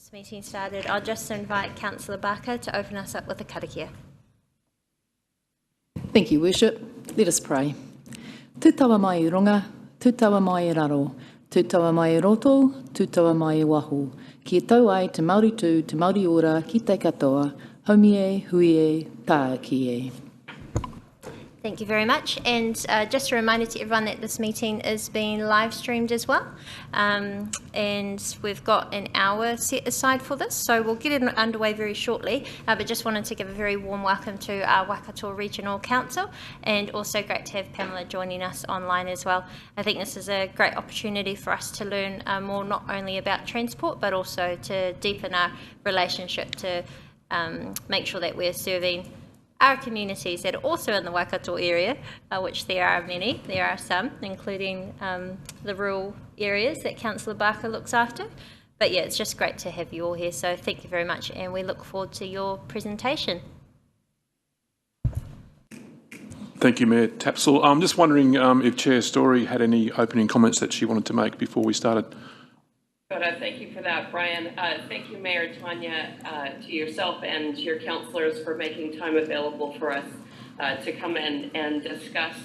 This meeting started. I'll just invite Councillor Barker to open us up with a karakia. Thank you, Worship. Let us pray. Tūtawa mai I runga, tūtawa mai I raro, tūtawa mai I roto, tūtawa mai I waho. Ki tau ai te Māori tū, te Māori ora, ki te katoa, haumi e, hui e, tā ki e. Thank you very much. And just a reminder to everyone that this meeting is being live streamed as well. And we've got an hour set aside for this, so we'll get it underway very shortly. But just wanted to give a very warm welcome to our Waikato Regional Council, and also great to have Pamela joining us online as well. I think this is a great opportunity for us to learn more, not only about transport, but also to deepen our relationship to make sure that we're serving our communities that are also in the Waikato area, which there are many, there are some, including the rural areas that Councillor Barker looks after. But yeah, it's just great to have you all here, so thank you very much, and we look forward to your presentation. Thank you, Mayor Tapsell. I'm just wondering if Chair Story had any opening comments that she wanted to make before we started. Thank you for that, Brian. Thank you, Mayor Tanya, to yourself and your councillors for making time available for us to come in and discuss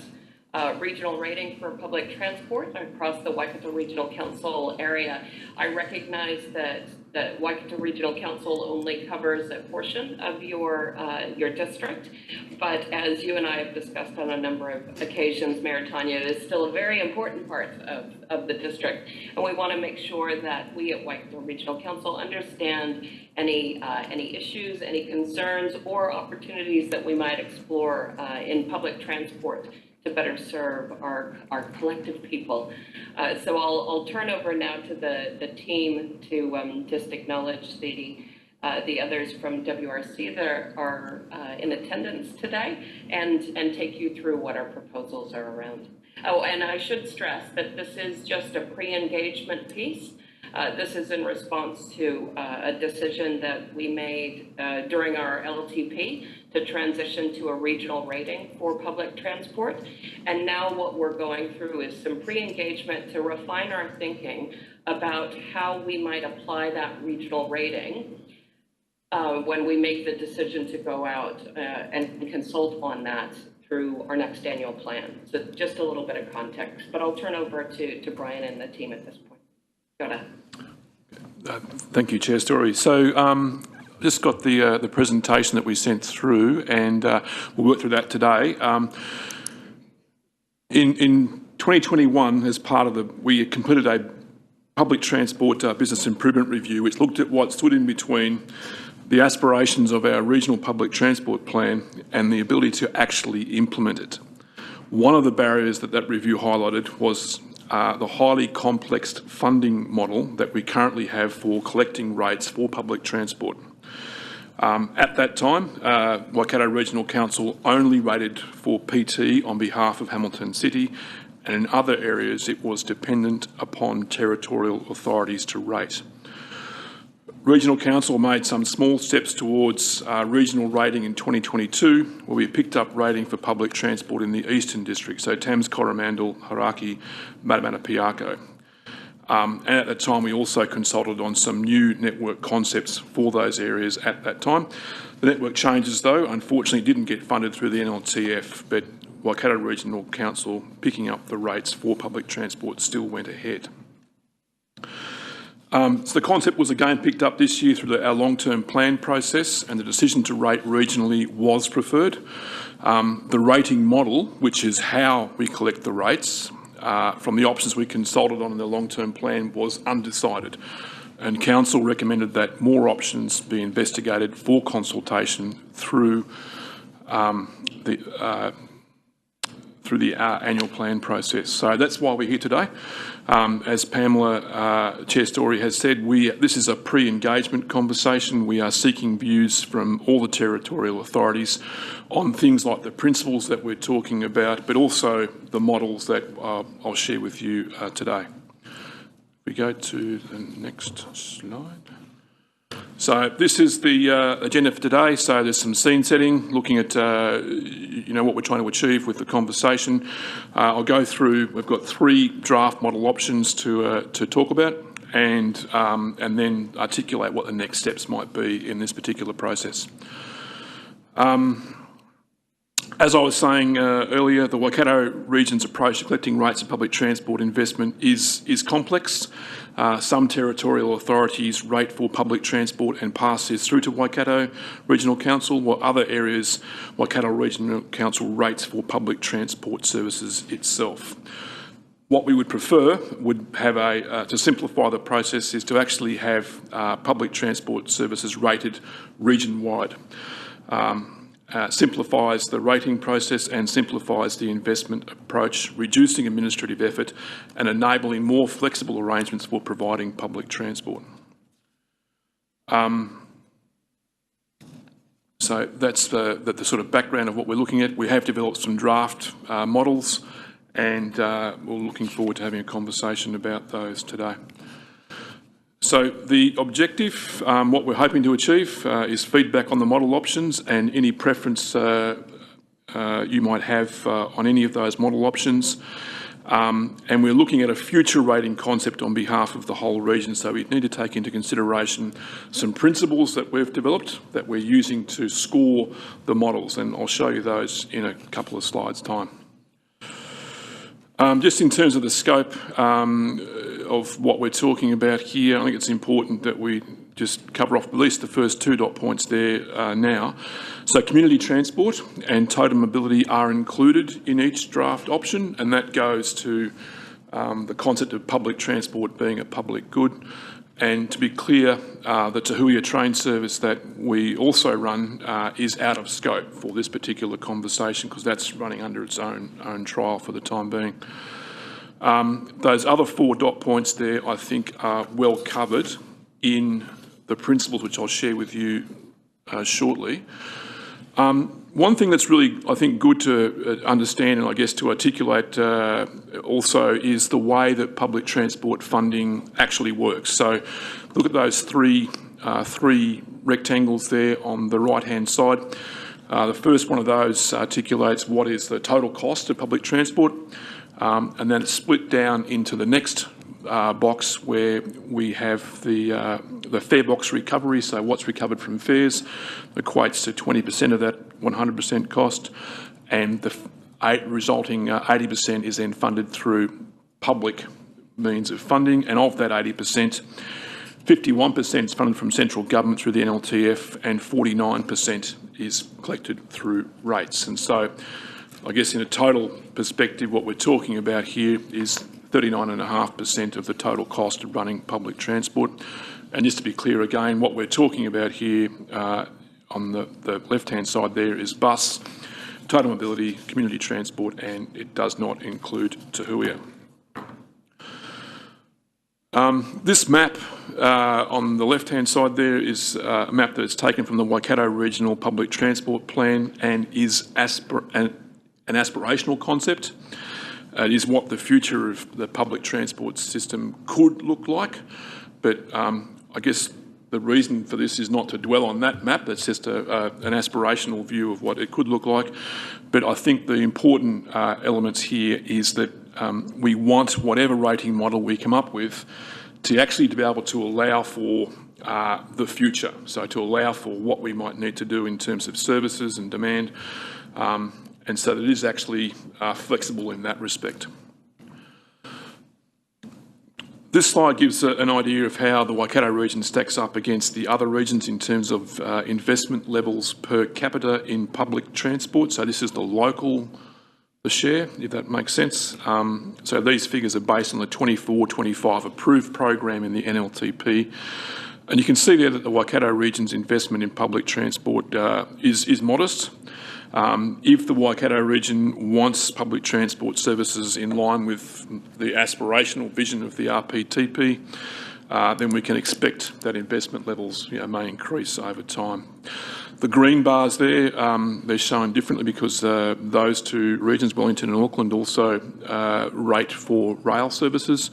regional rating for public transport across the Waikato Regional Council area. I recognize that the Waikato Regional Council only covers a portion of your district, but as you and I have discussed on a number of occasions, Mayor Tanya, it is still a very important part of the district, and we want to make sure that we at Waikato Regional Council understand any issues, any concerns, or opportunities that we might explore in public transport to better serve our collective people. So I'll turn over now to the team to just acknowledge the others from WRC that are in attendance today and take you through what our proposals are around. Oh, and I should stress that this is just a pre-engagement piece. This is in response to a decision that we made during our LTP to transition to a regional rating for public transport. And now what we're going through is some pre-engagement to refine our thinking about how we might apply that regional rating when we make the decision to go out and consult on that through our next annual plan. So just a little bit of context, but I'll turn over to Brian and the team at this point. Go ahead. Thank you, Chair Story. So just got the presentation that we sent through, and we'll work through that today. In 2021, as part of we completed a public transport business improvement review, which looked at what stood in between the aspirations of our regional public transport plan and the ability to actually implement it. One of the barriers that review highlighted was the highly complex funding model that we currently have for collecting rates for public transport. At that time, Waikato Regional Council only rated for PT on behalf of Hamilton City, and in other areas it was dependent upon territorial authorities to rate. Regional Council made some small steps towards regional rating in 2022, where we picked up rating for public transport in the Eastern District, so Thames, Coromandel, Hauraki, Matamata-Piako. And at that time, we also consulted on some new network concepts for those areas at that time. The network changes, though, unfortunately didn't get funded through the NLTF, but Waikato Regional Council picking up the rates for public transport still went ahead. So the concept was again picked up this year through our long-term plan process, and the decision to rate regionally was preferred. The rating model, which is how we collect the rates, from the options we consulted on in the long-term plan, was undecided, and Council recommended that more options be investigated for consultation through the annual plan process. So that's why we're here today. As Pamela, Chair Story, has said, this is a pre-engagement conversation. We are seeking views from all the territorial authorities on things like the principles that we're talking about, but also the models that I'll share with you today. We go to the next slide. So this is the agenda for today. So there's some scene setting, looking at what we're trying to achieve with the conversation. I'll go through. We've got 3 draft model options to talk about. and then articulate what the next steps might be in this particular process. As I was saying earlier, the Waikato region's approach to collecting rates of public transport investment is complex. Some territorial authorities rate for public transport and pass this through to Waikato Regional Council, while other areas Waikato Regional Council rates for public transport services itself. What we would prefer would have to simplify the process is to actually have public transport services rated region-wide. Simplifies the rating process and simplifies the investment approach, reducing administrative effort and enabling more flexible arrangements for providing public transport. So that's the sort of background of what we're looking at. We have developed some draft models, and we're looking forward to having a conversation about those today. So the objective, what we're hoping to achieve, is feedback on the model options and any preference you might have on any of those model options. And we're looking at a future rating concept on behalf of the whole region, so we need to take into consideration some principles that we've developed that we're using to score the models, and I'll show you those in a couple of slides' time. Just in terms of the scope of what we're talking about here, I think it's important that we just cover off at least the first 2 dot points there now. So community transport and total mobility are included in each draft option, and that goes to the concept of public transport being a public good. And to be clear, the Tahuia train service that we also run is out of scope for this particular conversation, because that's running under its own trial for the time being. Those other 4 dot points there, I think, are well covered in the principles which I'll share with you shortly. One thing that's really, I think, good to understand and I guess to articulate also is the way that public transport funding actually works. So look at those three rectangles there on the right-hand side. The first one of those articulates what is the total cost of public transport, and then it's split down into the next box where we have the fare box recovery, so what's recovered from fares equates to 20% of that 100% cost, and the resulting 80% is then funded through public means of funding, and of that 80%, 51% is funded from central government through the NLTF, and 49% is collected through rates. And so I guess in a total perspective, what we're talking about here is 39.5% of the total cost of running public transport. And just to be clear again, what we're talking about here on the left-hand side there is bus, total mobility, community transport, and it does not include Tahuia. This map on the left-hand side there is a map that is taken from the Waikato Regional Public Transport Plan and is an aspirational concept. It is what the future of the public transport system could look like, but I guess the reason for this is not to dwell on that map. That's just an aspirational view of what it could look like. But I think the important elements here is that we want whatever rating model we come up with to actually be able to allow for the future, so to allow for what we might need to do in terms of services and demand, and so that it is actually flexible in that respect. This slide gives an idea of how the Waikato region stacks up against the other regions in terms of investment levels per capita in public transport. So this is the share, if that makes sense. So these figures are based on the 24-25 approved program in the NLTP. And you can see there that the Waikato region's investment in public transport is modest. If the Waikato region wants public transport services in line with the aspirational vision of the RPTP, then we can expect that investment levels may increase over time. The green bars there, they're shown differently because those 2 regions, Wellington and Auckland, also rate for rail services,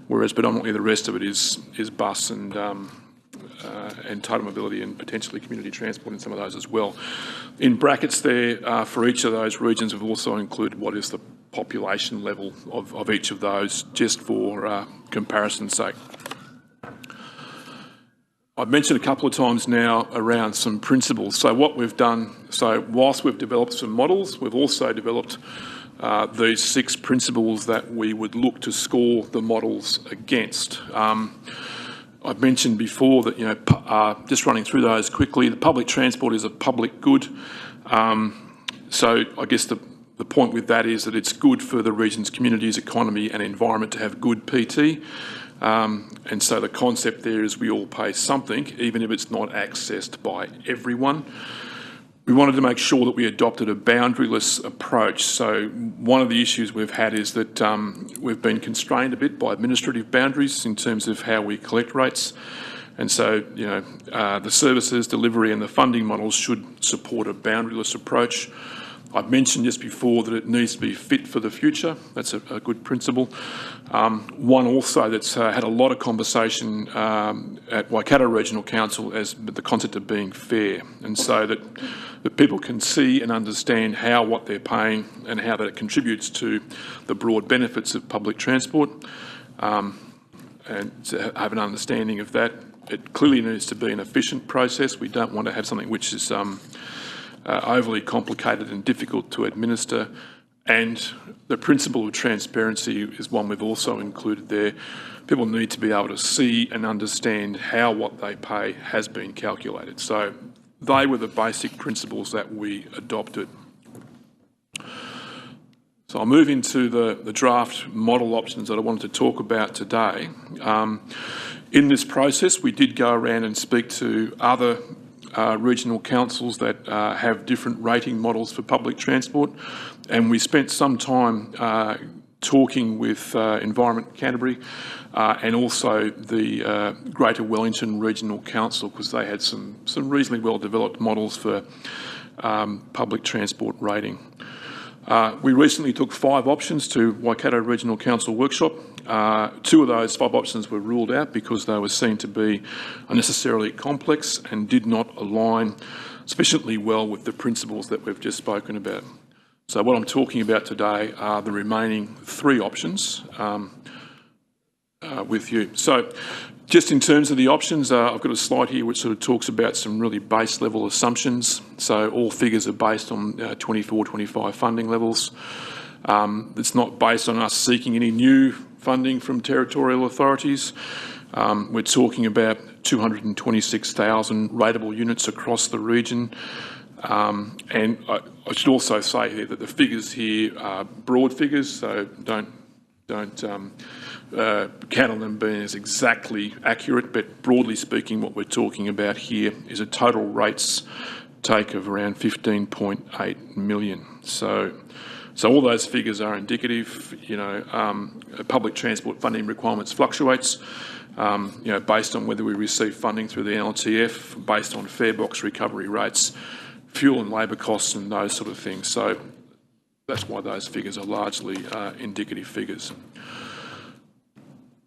whereas predominantly the rest of it is bus and total mobility and potentially community transport in some of those as well. In brackets there, for each of those regions, we've also included what is the population level of each of those, just for comparison's sake. I've mentioned a couple of times now around some principles. So what we've done, so whilst we've developed some models, we've also developed these 6 principles that we would look to score the models against. I've mentioned before that, just running through those quickly, the public transport is a public good. So I guess the point with that is that it's good for the region's communities, economy and environment to have good PT. And so the concept there is we all pay something, even if it's not accessed by everyone. We wanted to make sure that we adopted a boundaryless approach. So one of the issues we've had is that we've been constrained a bit by administrative boundaries in terms of how we collect rates. And so, the services, delivery and the funding models should support a boundaryless approach. I've mentioned just before that it needs to be fit for the future. That's a good principle. One also that's had a lot of conversation at Waikato Regional Council as the concept of being fair, and so that people can see and understand how what they're paying and how that it contributes to the broad benefits of public transport, and to have an understanding of that. It clearly needs to be an efficient process. We don't want to have something which is overly complicated and difficult to administer, and the principle of transparency is one we've also included there. People need to be able to see and understand how what they pay has been calculated. So they were the basic principles that we adopted. So I'll move into the draft model options that I wanted to talk about today. In this process, we did go around and speak to other regional councils that have different rating models for public transport, and we spent some time talking with Environment Canterbury and also the Greater Wellington Regional Council, because they had some reasonably well developed models for public transport rating. We recently took 5 options to Waikato Regional Council workshop. 2 of those 5 options were ruled out because they were seen to be unnecessarily complex and did not align sufficiently well with the principles that we've just spoken about. So what I'm talking about today are the remaining 3 options with you. So just in terms of the options, I've got a slide here which sort of talks about some really base level assumptions. So all figures are based on 24-25 funding levels. It's not based on us seeking any new funding from territorial authorities. We're talking about 226,000 rateable units across the region. And I should also say here that the figures here are broad figures, so don't count on them being as exactly accurate, but broadly speaking, what we're talking about here is a total rates take of around 15.8 million. So all those figures are indicative. Public transport funding requirements fluctuates, based on whether we receive funding through the LTF, based on fare box recovery rates, fuel and labour costs and those sort of things. So that's why those figures are largely indicative figures.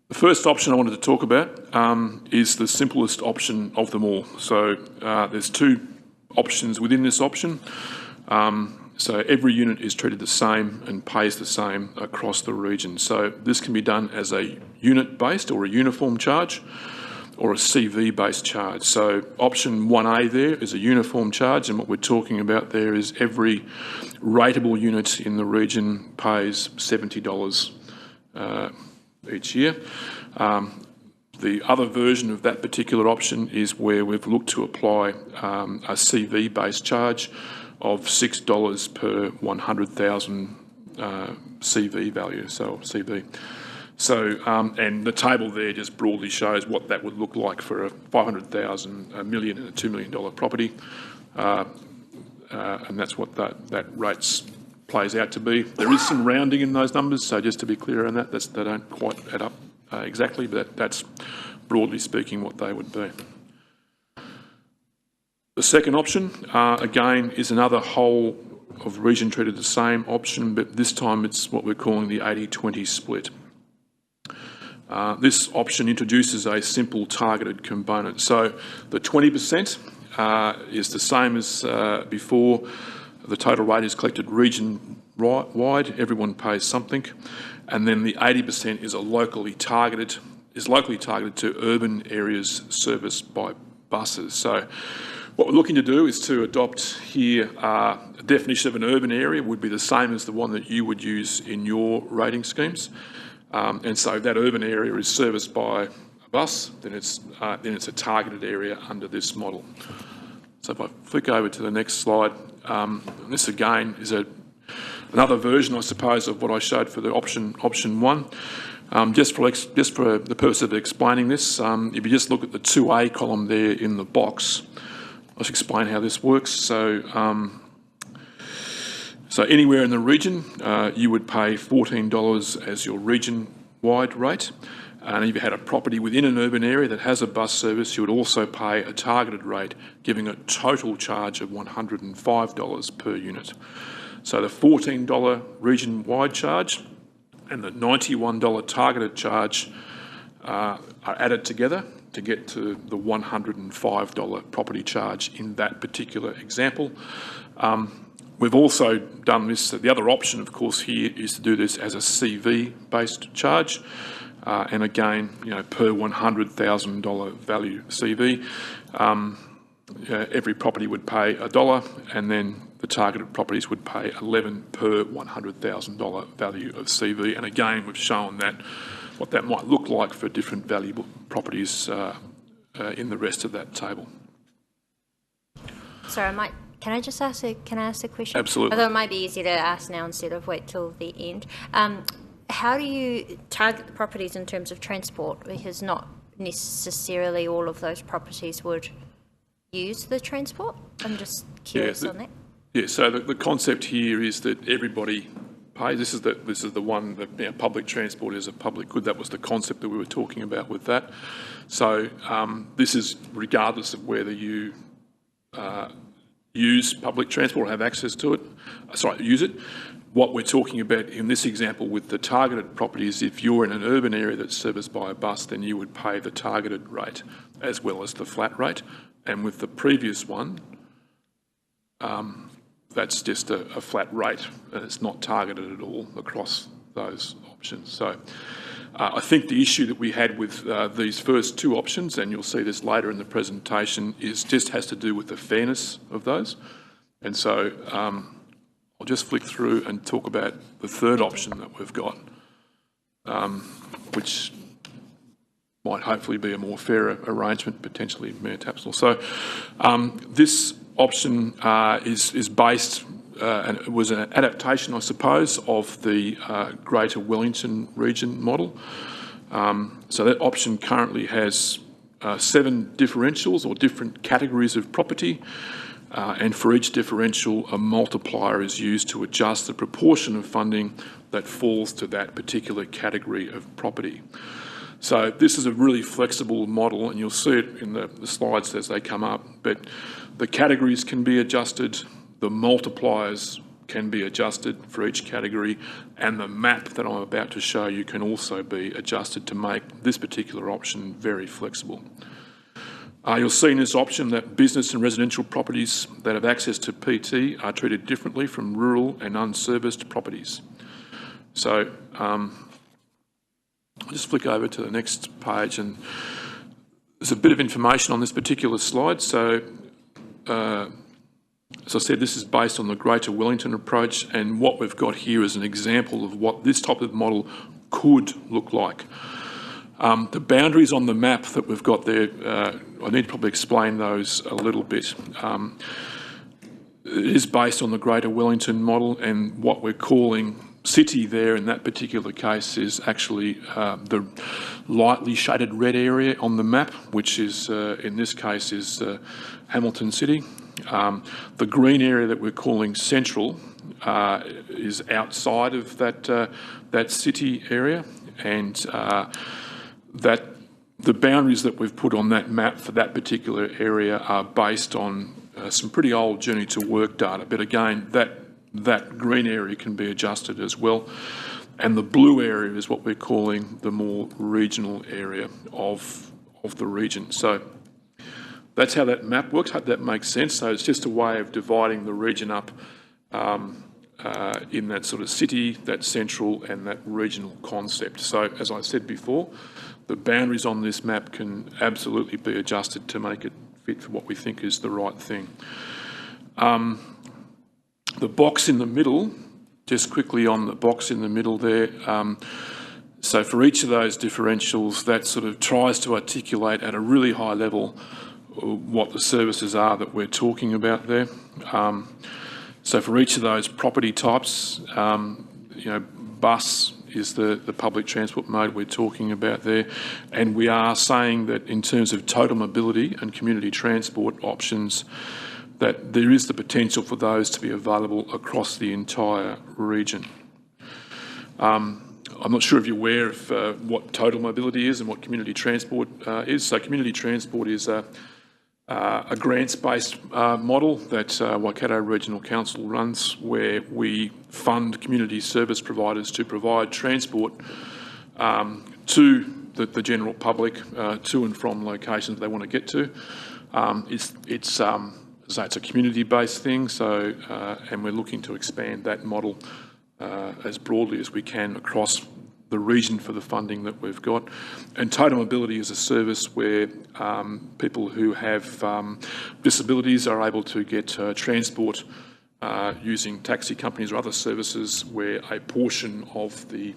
The first option I wanted to talk about is the simplest option of them all. So there's 2 options within this option. So every unit is treated the same and pays the same across the region. So this can be done as a unit-based or a uniform charge, or a CV-based charge. So option 1A there is a uniform charge, and what we're talking about there is every rateable unit in the region pays $70 each year. The other version of that particular option is where we've looked to apply a CV-based charge of $6 per 100,000 CV value, so CV. So, and the table there just broadly shows what that would look like for a 500,000, a million and a $2 million property. And that's what that rates plays out to be. There is some rounding in those numbers, so just to be clear on that, they don't quite add up exactly, but that's broadly speaking what they would be. The second option, again, is another whole of region treated the same option, but this time it's what we're calling the 80-20 split. This option introduces a simple targeted component. So the 20% is the same as before. The total rate is collected region-wide. Everyone pays something. And then the 80% is a locally targeted. is locally targeted to urban areas serviced by buses. So what we're looking to do is to adopt here a definition of an urban area would be the same as the one that you would use in your rating schemes. And so if that urban area is serviced by a bus, then it's a targeted area under this model. So if I flick over to the next slide, this again is another version, I suppose, of what I showed for the option one. Just for the purpose of explaining this, if you just look at the 2A column there in the box, I'll just explain how this works. So anywhere in the region, you would pay $14 as your region-wide rate. And if you had a property within an urban area that has a bus service, you would also pay a targeted rate, giving a total charge of $105 per unit. So the $14 region-wide charge and the $91 targeted charge are added together to get to the $105 property charge in that particular example. We've also done this, the other option of course here is to do this as a CV-based charge. And again, per $100,000 value CV, every property would pay $1, and then the targeted properties would pay $11 per $100,000 value of CV. And again, we've shown that what that might look like for different valuable properties in the rest of that table. Sorry, can I just ask a question? Absolutely. Although it might be easier to ask now instead of wait till the end. How do you target the properties in terms of transport? Because not necessarily all of those properties would use the transport. I'm just curious on that. Yeah, so the concept here is that everybody pays. This is the one that public transport is a public good. That was the concept that we were talking about with that. So this is regardless of whether you use public transport or have access to it. Use it. What we're talking about in this example with the targeted properties, if you're in an urban area that's serviced by a bus, then you would pay the targeted rate as well as the flat rate. And with the previous one, that's just a flat rate, and it's not targeted at all across those options. So I think the issue that we had with these first two options, and you'll see this later in the presentation, has to do with the fairness of those. And so I'll just flick through and talk about the third option that we've got, which might hopefully be a more fair arrangement, potentially Mayor Tapsell. So this option is based, and it was an adaptation, I suppose, of the Greater Wellington region model. So that option currently has 7 differentials or different categories of property. And for each differential, a multiplier is used to adjust the proportion of funding that falls to that particular category of property. So this is a really flexible model, and you'll see it in the slides as they come up, but the categories can be adjusted, the multipliers can be adjusted for each category, and the map that I'm about to show you can also be adjusted to make this particular option very flexible. You'll see in this option that business and residential properties that have access to PT are treated differently from rural and unserviced properties. So I'll just flick over to the next page, and there's a bit of information on this particular slide. So as I said, this is based on the Greater Wellington approach, and what we've got here is an example of what this type of model could look like. The boundaries on the map that we've got there, I need to probably explain those a little bit. It is based on the Greater Wellington model, and what we're calling city there in that particular case is actually the lightly shaded red area on the map, which is, in this case, is Hamilton City. The green area that we're calling central is outside of that city area, and that the boundaries that we've put on that map for that particular area are based on some pretty old journey to work data. But again, that green area can be adjusted as well. And the blue area is what we're calling the more regional area of the region. So that's how that map works. I hope that makes sense. So it's just a way of dividing the region up in that sort of city, that central and that regional concept. So as I said before, the boundaries on this map can absolutely be adjusted to make it fit for what we think is the right thing. The box in the middle, just quickly on the box in the middle there, so for each of those differentials, that sort of tries to articulate at a really high level what the services are that we're talking about there. So for each of those property types, bus is the public transport mode we're talking about there, and we are saying that in terms of total mobility and community transport options, that there is the potential for those to be available across the entire region. I'm not sure if you're aware of what total mobility is and what community transport is. So community transport is a grants-based model that Waikato Regional Council runs, where we fund community service providers to provide transport to the general public to and from locations they want to get to. It's a community-based thing, so and we're looking to expand that model as broadly as we can across the region for the funding that we've got. And total mobility is a service where people who have disabilities are able to get transport using taxi companies or other services, where a portion of the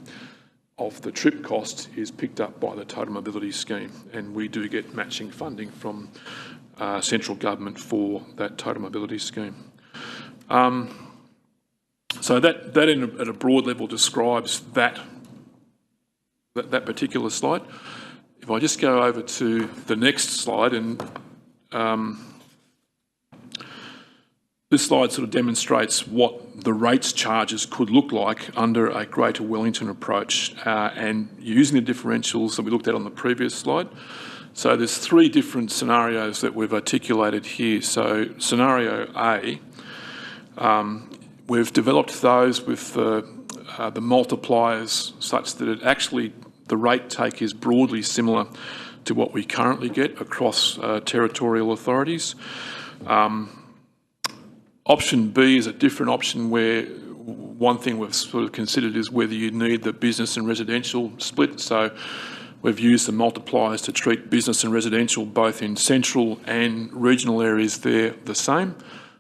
trip cost is picked up by the total mobility scheme, and we do get matching funding from central government for that total mobility scheme. So that at a broad level describes that particular slide. If I just go over to the next slide, and this slide sort of demonstrates what the rates charges could look like under a Greater Wellington approach, and using the differentials that we looked at on the previous slide. So there's three different scenarios that we've articulated here. So scenario A, we've developed those with the multipliers such that it actually, the rate take is broadly similar to what we currently get across territorial authorities. Option B is a different option, where one thing we've sort of considered is whether you need the business and residential split. So we've used the multipliers to treat business and residential both in central and regional areas there the same.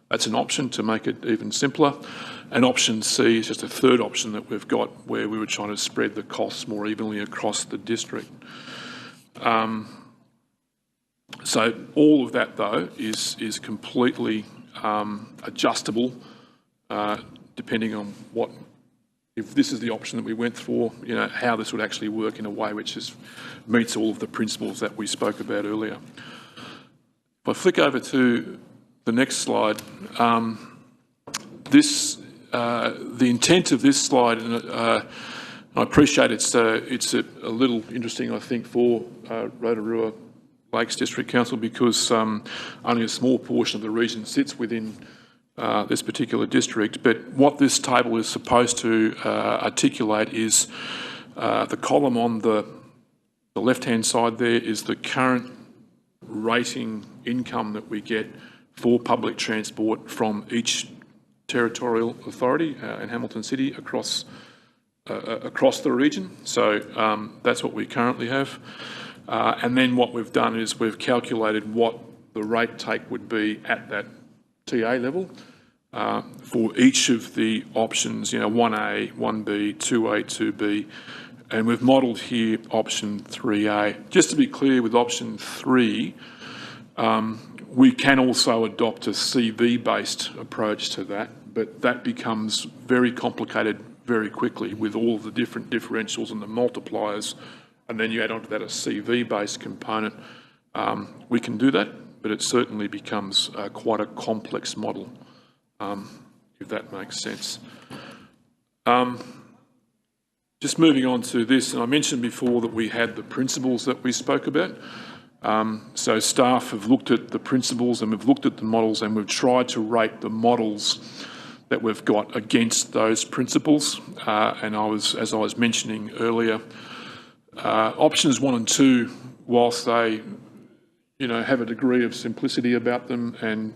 That's an option to make it even simpler. And option C is just a third option that we've got, where we were trying to spread the costs more evenly across the district. So all of that, though, is completely adjustable depending on what, if this is the option that we went for, how this would actually work in a way which meets all of the principles that we spoke about earlier. If I flick over to the next slide, the intent of this slide, and I appreciate it's a little interesting, I think, for Rotorua Lakes District Council, because only a small portion of the region sits within this particular district. But what this table is supposed to articulate is the column on the left-hand side there is the current rating income that we get for public transport from each territorial authority in Hamilton City across the region. So that's what we currently have. And then what we've done is we've calculated what the rate take would be at that TA level for each of the options, 1A, 1B, 2A, 2B, and we've modelled here option 3A. Just to be clear, with option 3, we can also adopt a CV-based approach to that, but that becomes very complicated very quickly with all of the different differentials and the multipliers, and then you add onto that a CV-based component. We can do that, but it certainly becomes quite a complex model, if that makes sense. Just moving on to this, and I mentioned before that we had the principles that we spoke about. So staff have looked at the principles and we've looked at the models, and we've tried to rate the models that we've got against those principles. And as I was mentioning earlier, options 1 and 2, whilst they have a degree of simplicity about them and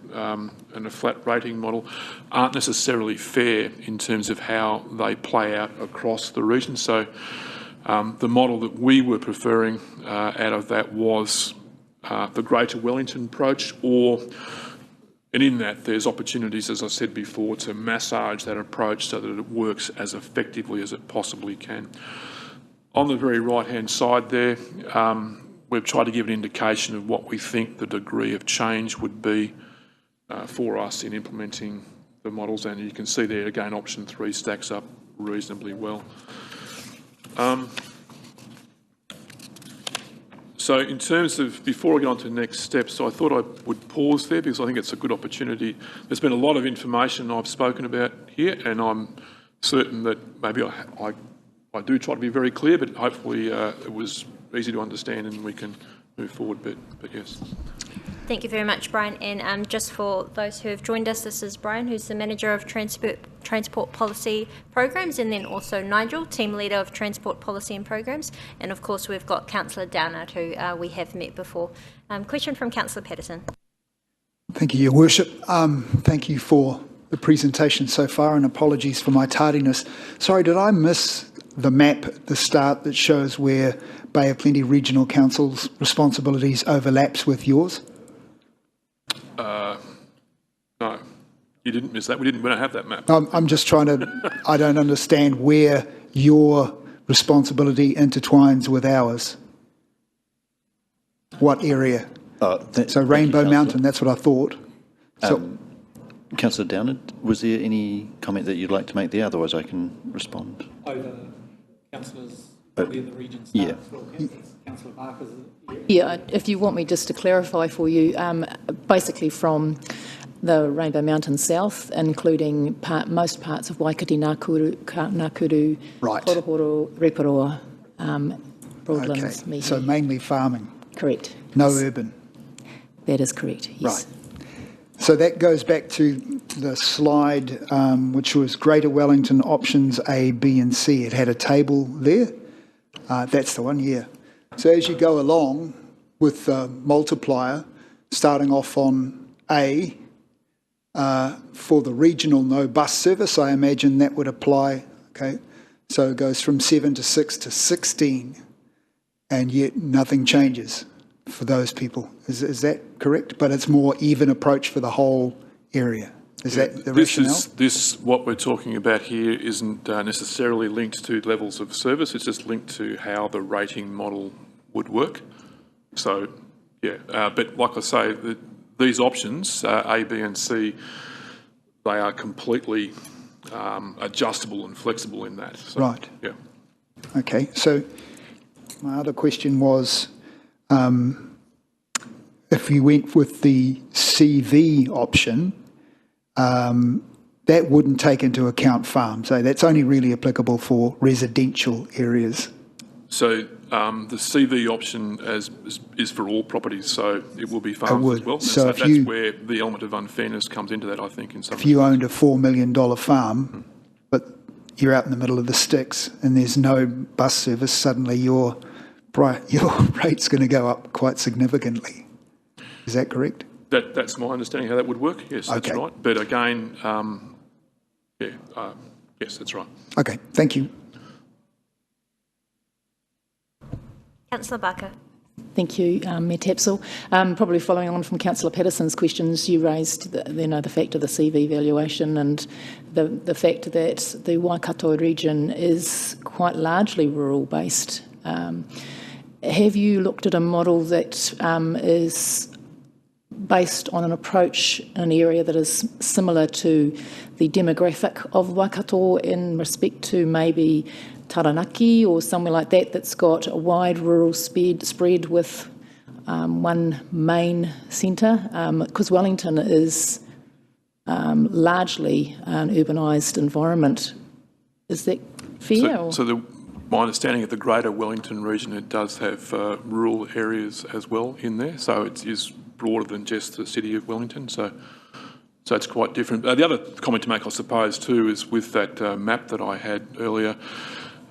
a flat rating model, aren't necessarily fair in terms of how they play out across the region. So The model that we were preferring out of that was the Greater Wellington approach, and in that there's opportunities, as I said before, to massage that approach so that it works as effectively as it possibly can. On the very right-hand side there, we've tried to give an indication of what we think the degree of change would be for us in implementing the models, and you can see there again option 3 stacks up reasonably well. So in terms of, before I get on to the next steps, I thought I would pause there because I think it's a good opportunity. There's been a lot of information I've spoken about here, and I'm certain that maybe I do try to be very clear, but hopefully it was easy to understand and we can move forward, but yes. Thank you very much, Brian. And just for those who have joined us, this is Brian, who's the Manager of Transport Policy Programs, and then also Nigel, Team Leader of Transport Policy and Programs. And of course, we've got Councillor Downard, who we have met before. Question from Councillor Patterson. Thank you, Your Worship. Thank you for the presentation so far, and apologies for my tardiness. Sorry, did I miss the map at the start that shows where Bay of Plenty Regional Council's responsibilities overlaps with yours? No, you didn't miss that. We don't have that map. I'm just trying to, I don't understand where your responsibility intertwines with ours. What area? So Rainbow Mountain, that's what I thought. So, Councillor Downard, was there any comment that you'd like to make there? Otherwise I can respond. The councillors, probably in the region staff, yeah. well, Councillor Barker's. Yeah, if you want me just to clarify for you, basically from the Rainbow Mountain South, including most parts of Waikati, Nakuru, right. Rotorua, Rotorua, Broadlands, okay. So mainly farming? Correct. No yes. urban? That is correct, yes. Right. So that goes back to the slide, which was Greater Wellington options A, B and C. It had a table there. That's the one, yeah. So as you go along with the multiplier, starting off on A, for the regional no bus service, I imagine that would apply, okay? So it goes from 7 to 6 to 16, and yet nothing changes for those people. Is that correct? But it's more even approach for the whole area. Is that the rationale? What we're talking about here isn't necessarily linked to levels of service. It's just linked to how the rating model would work. So, yeah, but like I say, these options, A, B and C, they are completely adjustable and flexible in that. So, right. Yeah. Okay. So my other question was, if you went with the CV option, that wouldn't take into account farms. So that's only really applicable for residential areas. So the CV option is for all properties, so it will be farms as well. So that's where the element of unfairness comes into that, I think. In some if you owned a $4 million farm, but you're out in the middle of the sticks and there's no bus service, suddenly your rate's going to go up quite significantly. Is that correct? That's my understanding how that would work. Yes, that's okay. right. But again, yes, that's right. Okay, thank you. Councillor Barker. Thank you, Mayor Tapsell. Probably following on from Councillor Patterson's questions, you raised the fact of the CV valuation and the fact that the Waikato region is quite largely rural-based. Have you looked at a model that is based on an approach in an area that is similar to the demographic of Waikato in respect to maybe Taranaki or somewhere like that that's got a wide rural spread with one main centre? Because Wellington is largely an urbanised environment. Is that fair? My understanding of the Greater Wellington region, it does have rural areas as well in there, so it is broader than just the city of Wellington, so it's quite different. The other comment to make, I suppose, too, is with that map that I had earlier,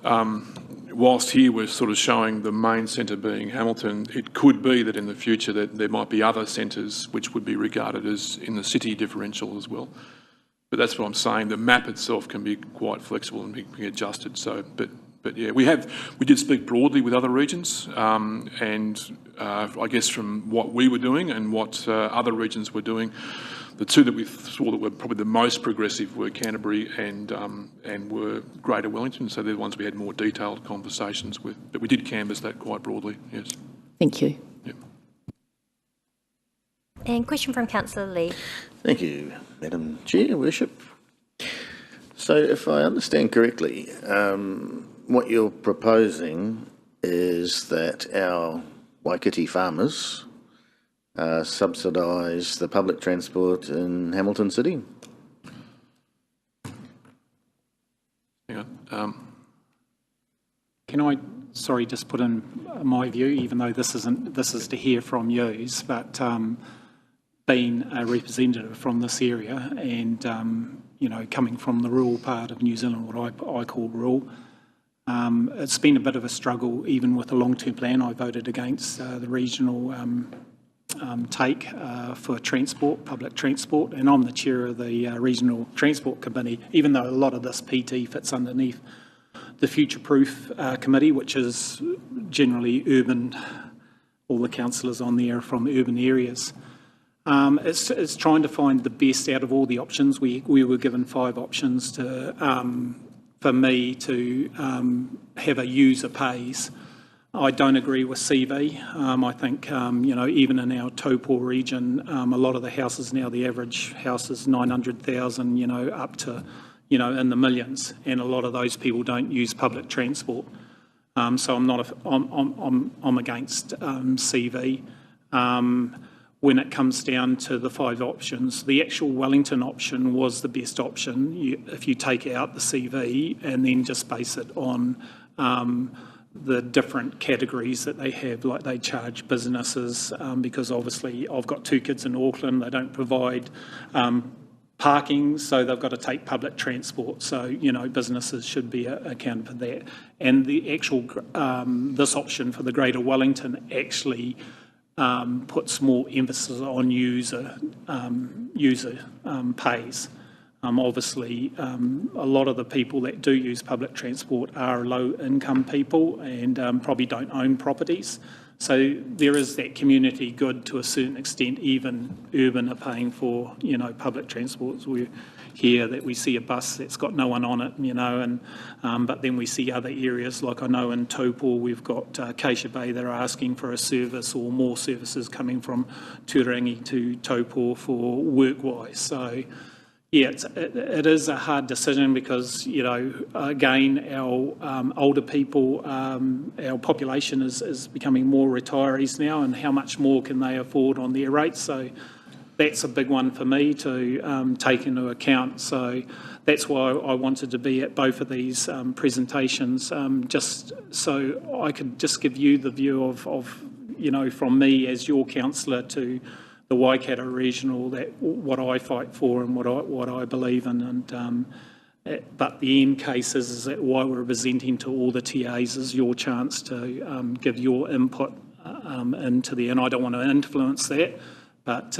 whilst here we're sort of showing the main centre being Hamilton, it could be that in the future that there might be other centres which would be regarded as in the city differential as well. But that's what I'm saying. The map itself can be quite flexible and be adjusted. So, but But yeah, we did speak broadly with other regions, and I guess from what we were doing and what other regions were doing, the two that we saw that were probably the most progressive were Canterbury and were Greater Wellington. So they're the ones we had more detailed conversations with. But we did canvass that quite broadly, yes. Thank you. Yep. And question from Councillor Lee. Thank you, Madam Chair, Worship. So if I understand correctly, what you're proposing is that our Waikati farmers subsidise the public transport in Hamilton City? Hang on. Can I, sorry, just put in my view, even though this is to hear from yous, but being a representative from this area and, you know, coming from the rural part of New Zealand, what I call rural, it's been a bit of a struggle, even with the long-term plan. I voted against the regional take for transport, public transport, and I'm the chair of the Regional Transport Committee, even though a lot of this PT fits underneath the Future Proof Committee, which is generally urban, all the councillors on there are from urban areas. It's trying to find the best out of all the options. We were given 5 options to, for me to have a user pays. I don't agree with CV. I think, you know, even in our Taupo region, a lot of the houses now, the average house is 900,000, you know, up to, you know, in the millions, and a lot of those people don't use public transport. So I'm against CV. When it comes down to the 5 options, the actual Wellington option was the best option. If you take out the CV and then just base it on the different categories that they have, like they charge businesses, because obviously I've got 2 kids in Auckland, they don't provide parking, so they've got to take public transport. So, you know, businesses should be accounted for that. And the actual, this option for the Greater Wellington actually puts more emphasis on user pays. Obviously, a lot of the people that do use public transport are low-income people and probably don't own properties. So there is that community good to a certain extent. Even urban are paying for, you know, public transports. We hear that we see a bus that's got no one on it, you know, and but then we see other areas, like I know in Taupo we've got Acacia Bay that are asking for a service or more services coming from Turangi to Taupo for work-wise. So yeah, it is a hard decision because, you know, again, our older people, our population is becoming more retirees now, and how much more can they afford on their rates? So that's a big one for me to take into account. So that's why I wanted to be at both of these presentations, just so I could just give you the view of, you know, from me as your councillor to the Waikato Regional, that what I fight for and what I believe in, and but the end case is that why we're presenting to all the TAs is your chance to give your input into there, and I don't want to influence that, but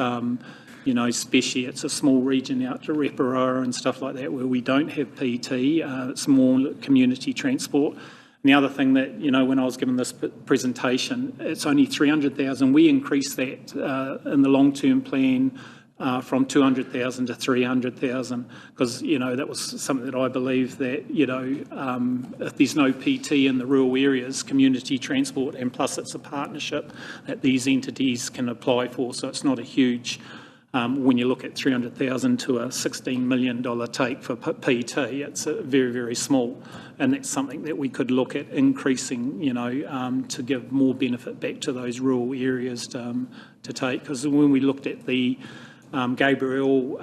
you know, especially it's a small region out to Rotorua and stuff like that where we don't have PT, it's more community transport. And the other thing that, you know, when I was given this presentation, it's only 300,000. We increased that in the long-term plan from 200,000 to 300,000 because, you know, that was something that I believe that, you know, if there's no PT in the rural areas, community transport, and plus it's a partnership that these entities can apply for, so it's not a huge, when you look at 300,000 to a $16 million take for PT, it's very, very small. And that's something that we could look at increasing, you know, to give more benefit back to those rural areas to take. Because when we looked at the Gabriel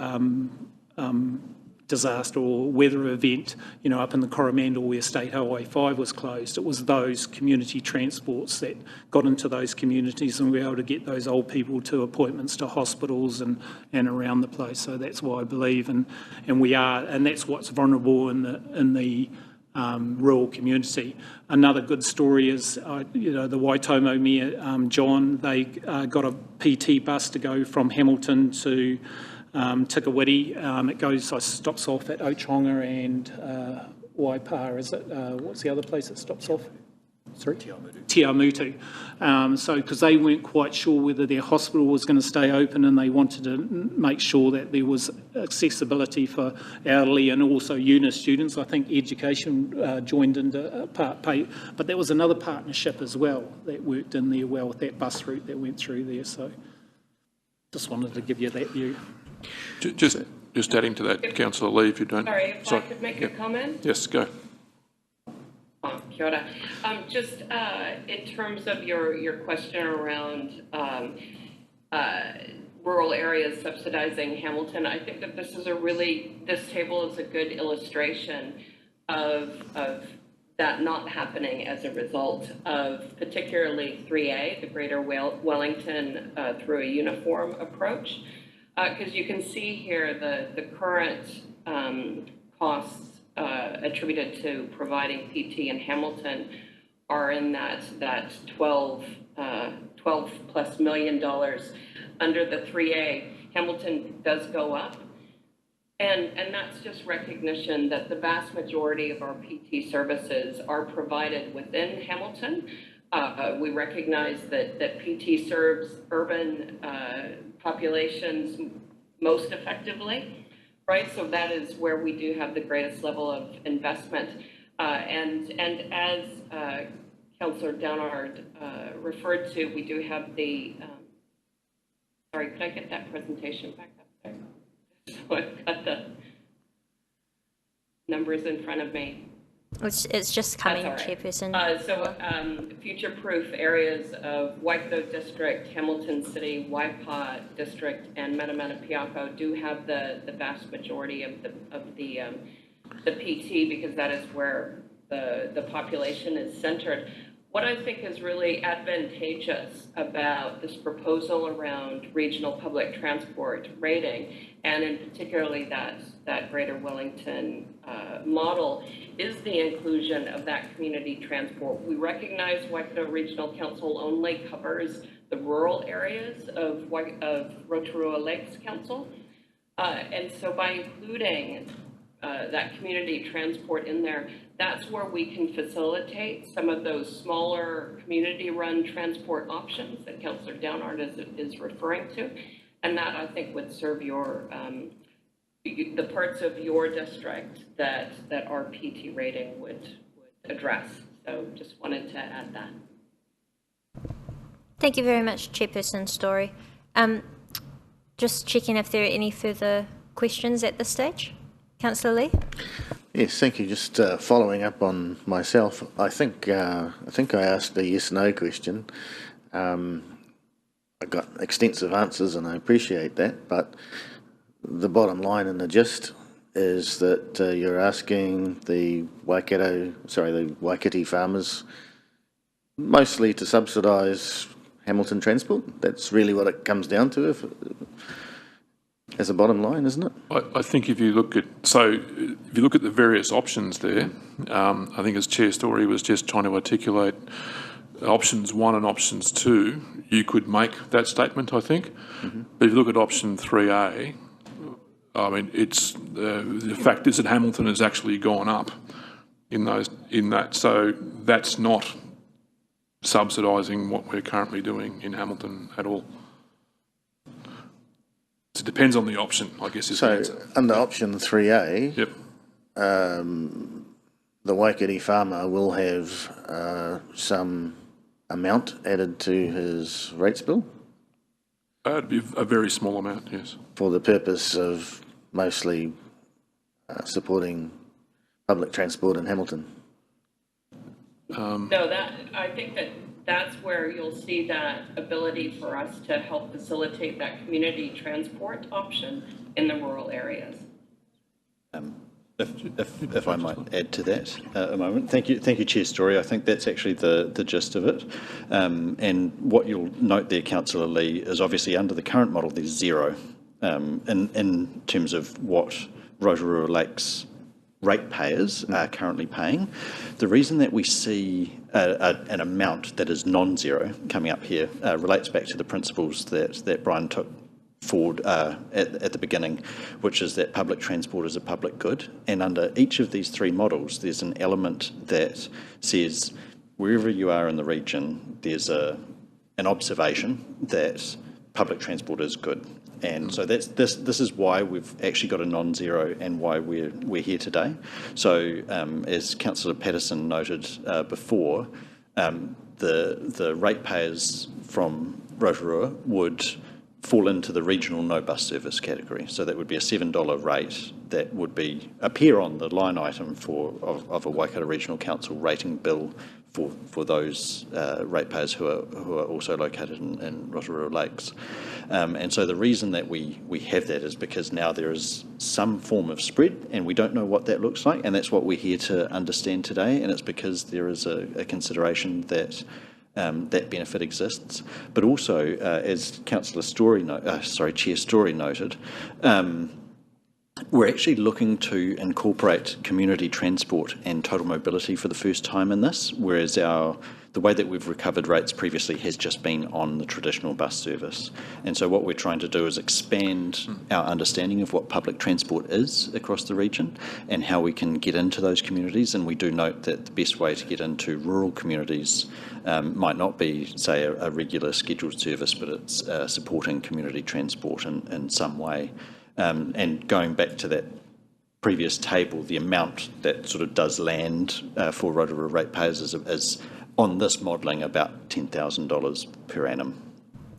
disaster or weather event, you know, up in the Coromandel where State Highway 5 was closed, it was those community transports that got into those communities and we were able to get those old people to appointments to hospitals and around the place. So that's why I believe, and we are, and that's what's vulnerable in the rural community. Another good story is, you know, the Waitomo Mayor, John, they got a PT bus to go from Hamilton to Tikawiti. It stops off at Ochonga and Waipa, is it? What's the other place it stops off? Sorry? Tiamutu. Because they weren't quite sure whether their hospital was going to stay open, and they wanted to make sure that there was accessibility for elderly and also uni students. I think education joined into part pay, but there was another partnership as well that worked in there well with that bus route that went through there. So just wanted to give you that view. Just adding to that, Councillor Lee, if you don't... Sorry, if I could make a comment? Yes, go. Kia ora. Just in terms of your question around rural areas subsidizing Hamilton, I think that this table is a good illustration of that not happening as a result of particularly 3A, the Greater Wellington, through a uniform approach. Because you can see here the current costs attributed to providing PT in Hamilton are in that $12+ million. Under the 3A, Hamilton does go up. And that's just recognition that the vast majority of our PT services are provided within Hamilton. We recognize that PT serves urban populations most effectively. Right, so that is where we do have the greatest level of investment. And as Councillor Downard referred to, we do have the, sorry, could I get that presentation back up there? So I've got the numbers in front of me. It's just coming, Chairperson. Future-proof areas of Waikato District, Hamilton City, Waipa District, and Manamanapiako do have the vast majority of the PT, because that is where the population is centered. What I think is really advantageous about this proposal around regional public transport rating, and in particularly that Greater Wellington model, is the inclusion of that community transport. We recognize Waikato Regional Council only covers the rural areas of Rotorua Lakes Council. And so by including that community transport in there, that's where we can facilitate some of those smaller community-run transport options that Councillor Downard is referring to. And that, I think, would serve your the parts of your district that our PT rating would address. So just wanted to add that. Thank you very much, Chairperson Story. Just checking if there are any further questions at this stage. Councillor Lee? Yes, thank you. Just following up on myself, I think I asked a yes/no question. I got extensive answers, and I appreciate that. But the bottom line and the gist is that you're asking the Waikati farmers mostly to subsidise Hamilton transport. That's really what it comes down to, as a bottom line, isn't it? I think if you look at the various options there, I think as Chair Story was just trying to articulate options 1 and options 2, you could make that statement, I think. Mm-hmm. But if you look at option 3A, I mean, it's the fact is that Hamilton has actually gone up in that, so that's not subsidising what we're currently doing in Hamilton at all. It depends on the option, I guess. Is the answer. Under option 3A, yep. The Waikati farmer will have some amount added to his rates bill? It'd be a very small amount, yes. For the purpose of mostly supporting public transport in Hamilton? No, I think that's where you'll see that ability for us to help facilitate that community transport option in the rural areas. If I might add to that a moment. Thank you, Chair Story. I think that's actually the gist of it. And what you'll note there, Councillor Lee, is obviously under the current model there's zero in terms of what Rotorua Lakes ratepayers are currently paying. The reason that we see an amount that is non-zero coming up here relates back to the principles that Brian took forward at the beginning, which is that public transport is a public good. And under each of these three models, there's an element that says wherever you are in the region, there's an observation that public transport is good. And so this is why we've actually got a non-zero and why we're here today. So as Councillor Patterson noted before, the ratepayers from Rotorua would fall into the regional no bus service category. So that would be a $7 rate that would appear on the line item of a Waikato Regional Council rating bill for those ratepayers who are also located in Rotorua Lakes. And so the reason that we have that is because now there is some form of spread and we don't know what that looks like, and that's what we're here to understand today, and it's because there is a consideration that that benefit exists. But also, as Councillor Chair Story noted, we're actually looking to incorporate community transport and total mobility for the first time in this, whereas the way that we've recovered rates previously has just been on the traditional bus service. And so what we're trying to do is expand our understanding of what public transport is across the region and how we can get into those communities. And we do note that the best way to get into rural communities might not be, say, a regular scheduled service, but it's supporting community transport in some way. And going back to that previous table, the amount that sort of does land for Rotorua ratepayers is on this modelling about $10,000 per annum.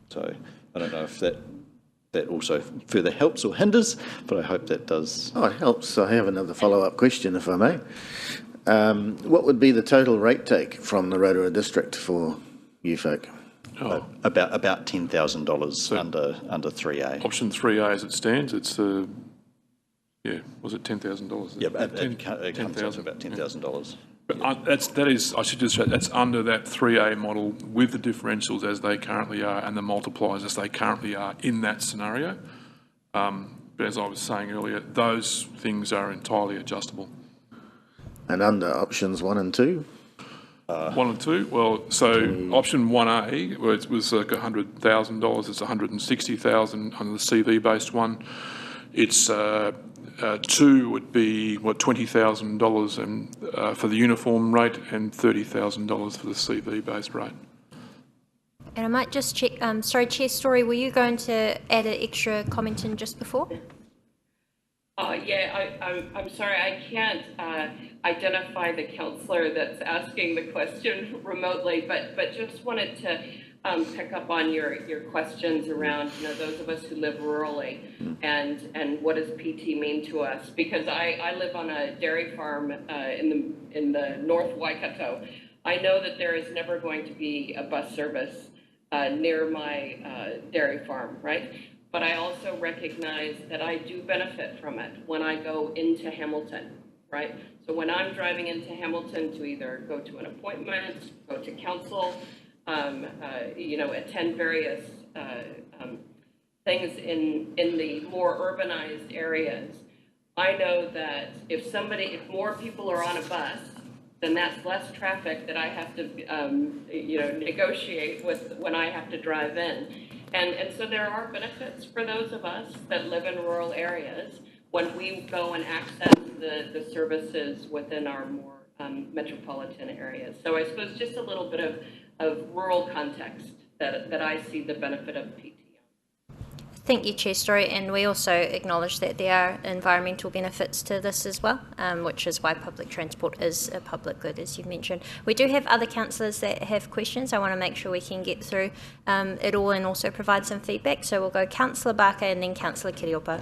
So I don't know if that also further helps or hinders, but I hope that does. Oh, it helps. I have another follow-up question, if I may. What would be the total rate take from the Rotorua district for you folk? Oh. About $10,000 under 3A. Option 3A as it stands, it's was it $10,000? Yeah, it comes out to about $10,000. But I should just say, that's under that 3A model with the differentials as they currently are and the multipliers as they currently are in that scenario. But as I was saying earlier, those things are entirely adjustable. And under options 1 and 2? 1 and 2, well, so option 1A, where it was circa $100,000, it's $160,000 under the CV-based one. It's 2 would be $20,000 and for the uniform rate and $30,000 for the CV-based rate. And I might just check, sorry, Chair Story, were you going to add an extra comment in just before? I'm sorry, I can't identify the councillor that's asking the question remotely, but just wanted to pick up on your questions around, those of us who live rurally and what does PT mean to us? Because I live on a dairy farm in the North Waikato. I know that there is never going to be a bus service near my dairy farm, right? But I also recognize that I do benefit from it when I go into Hamilton, right? So when I'm driving into Hamilton to either go to an appointment, go to council, attend various things in the more urbanized areas, I know that if more people are on a bus, then that's less traffic that I have to, negotiate with when I have to drive in. And so there are benefits for those of us that live in rural areas when we go and access the services within our more metropolitan areas. So I suppose just a little bit of rural context that I see the benefit of PT. Thank you, Chair Story, and we also acknowledge that there are environmental benefits to this as well, which is why public transport is a public good, as you mentioned. We do have other councillors that have questions. I want to make sure we can get through it all and also provide some feedback. So we'll go Councillor Barker and then Councillor Kiriopa.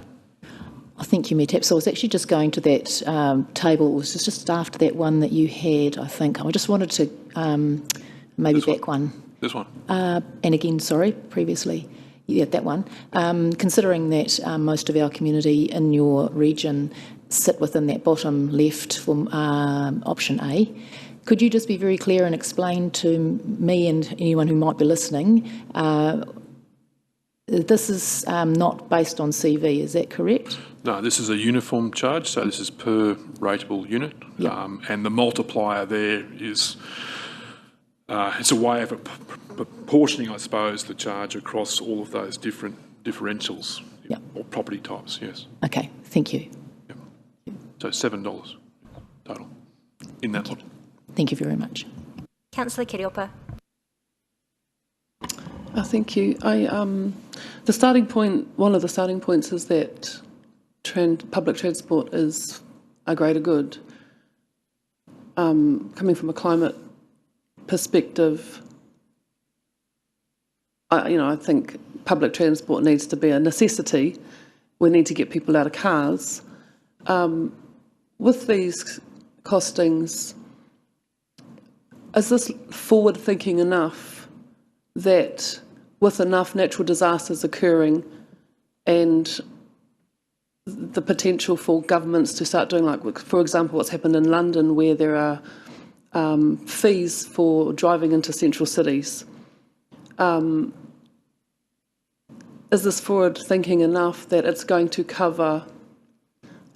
Thank you, Metap. So I was actually just going to that table. It was just after that one that you had, I think. I just wanted to maybe back one. This one. And again, sorry, previously. Yeah, that one. Considering that most of our community in your region sit within that bottom left for option A, could you just be very clear and explain to me and anyone who might be listening, this is not based on CV, is that correct? No, this is a uniform charge, so this is per rateable unit. Yep. And the multiplier there is, it's a way of proportioning, I suppose, the charge across all of those different differentials Yep. or property types, yes. Okay, thank you. Yep. So $7 total in that lot. Thank you very much. Councillor Kiriopa. Thank you. The starting point, one of the starting points is that public transport is a greater good. Coming from a climate perspective, I think public transport needs to be a necessity. We need to get people out of cars. With these costings, is this forward-thinking enough that with enough natural disasters occurring and the potential for governments to start doing, like, for example, what's happened in London, where there are fees for driving into central cities, is this forward-thinking enough that it's going to cover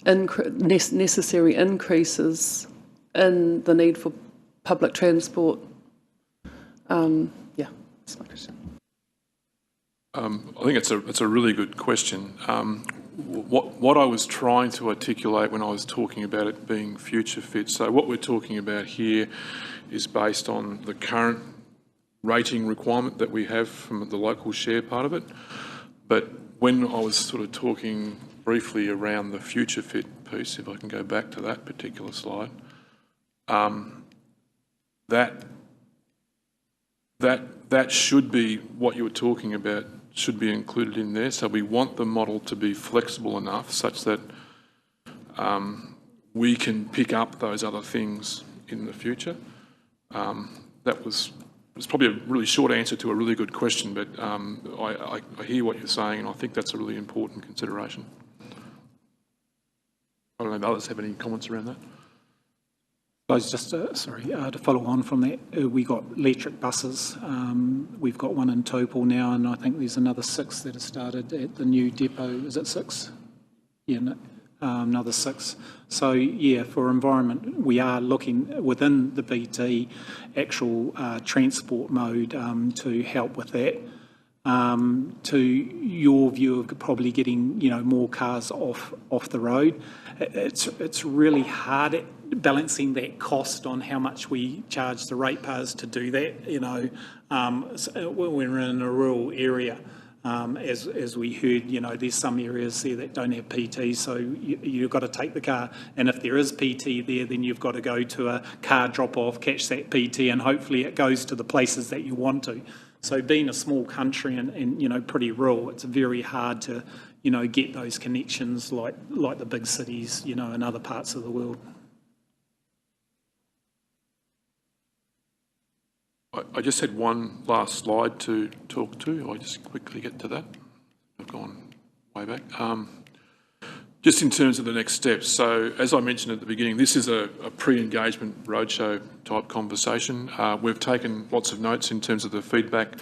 necessary increases in the need for public transport? Yeah, that's my question. I think it's a really good question. What I was trying to articulate when I was talking about it being future fit, so what we're talking about here is based on the current rating requirement that we have from the local share part of it. But when I was sort of talking briefly around the future fit piece, if I can go back to that particular slide, that should be what you were talking about, should be included in there. So we want the model to be flexible enough such that we can pick up those other things in the future. That was probably a really short answer to a really good question, but I hear what you're saying, and I think that's a really important consideration. I don't know if others have any comments around that. Just to follow on from that, we got electric buses. We've got one in Taupo now, and I think there's another 6 that have started at the new depot. Is it 6? Yeah, no, another 6. So yeah, for environment, we are looking within the BT actual transport mode to help with that. To your view of probably getting more cars off the road, it's really hard at balancing that cost on how much we charge the ratepayers to do that. When we're in a rural area, as we heard, there's some areas there that don't have PT, so you've got to take the car, and if there is PT there, then you've got to go to a car drop-off, catch that PT, and hopefully it goes to the places that you want to. So being a small country and pretty rural, it's very hard to get those connections like the big cities in other parts of the world. I just had one last slide to talk to. I'll just quickly get to that. I've gone way back. Just in terms of the next steps. So as I mentioned at the beginning, this is a pre-engagement roadshow type conversation. We've taken lots of notes in terms of the feedback